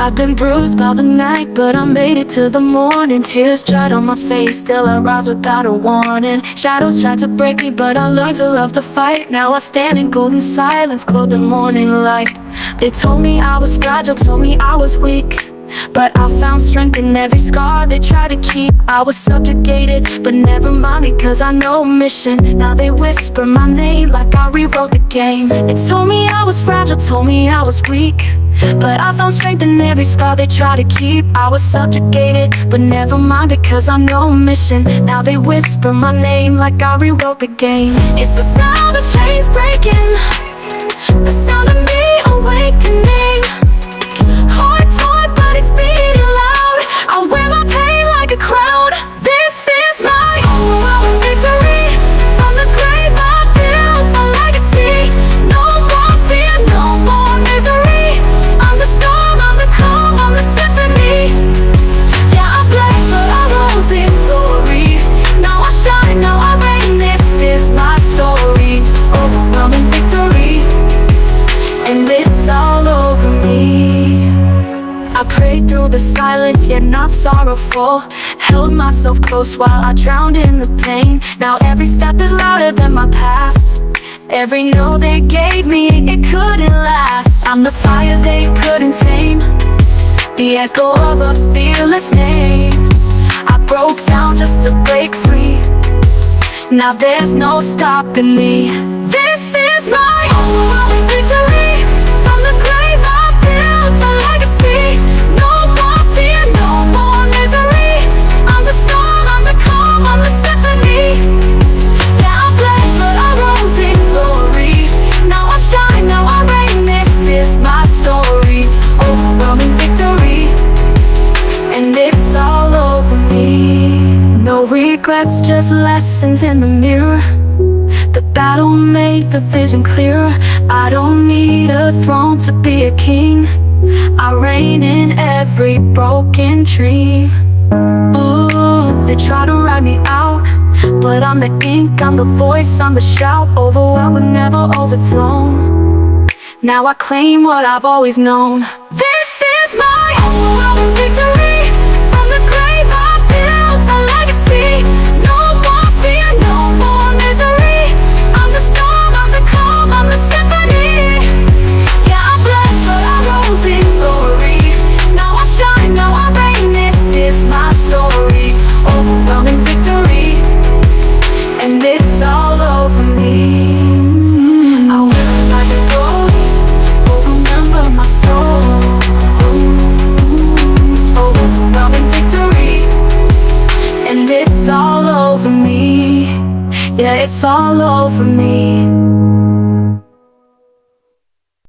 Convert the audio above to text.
I've been bruised by the night, but I made it to the morning. Tears dried on my face, still I rise without a warning. Shadows tried to break me, but I learned to love the fight. Now I stand in golden silence, clothed in morning light. They told me I was fragile, told me I was weak, but I found strength in every scar they tried to keep. I was subjugated, but never mind, because I know mission. Now they whisper my name like I rewrote the game. They told me I was fragile, told me I was weak, but I found strength in every scar they tried to keep. I was subjugated, but never mind, because I know mission. Now they whisper my name like I rewrote the game. It's the sound of chains breaking, the sound of me awakening. Heart torn, but it's beating loud. I wear my pain like a crown. This is my overwhelming victory. From the grave I built a legacy. No more fear, no more misery. I'm the storm, I'm the calm, I'm the symphony. Yeah, I bled, but I rose in glory. Now I shine, now I reign. This is my story. Overwhelming victory, and it's all over me. I prayed through the silence, yet not sorrowful. Held myself close while I drowned in the pain. Now every step is louder than my past. Every no they gave me, it couldn't last. I'm the fire they couldn't tame, the echo of a fearless name. I broke down just to break free. Now there's no stopping me. This is my overwhelming victory. From the grave I built a legacy. No more fear, no more misery. I'm the storm, I'm the calm, I'm the symphony. Yeah, I bled, but I rose in glory. Now I shine, now I reign. This is my story. Overwhelming victory, and it's all over me. No regrets, just lessons in the mirror. The battle made the vision clearer. I don't need a throne to be a king. I reign in every broken dream. Ooh, they try to write me out, but I'm the ink, I'm the voice, I'm the shout. Overwhelmed but never overthrown. Now I claim what I've always known. This is my overwhelming victory. From the grave I built a legacy. No more fear, no more misery. I'm the storm, I'm the calm, I'm the symphony. Yeah, I bled, but I rose in glory. Now I shine, now I reign. This is my story. Overwhelming victory, and it's all over me. I wear it like a gold, remember my soul. Overwhelming victory, and it's all over me. Yeah, it's all over me.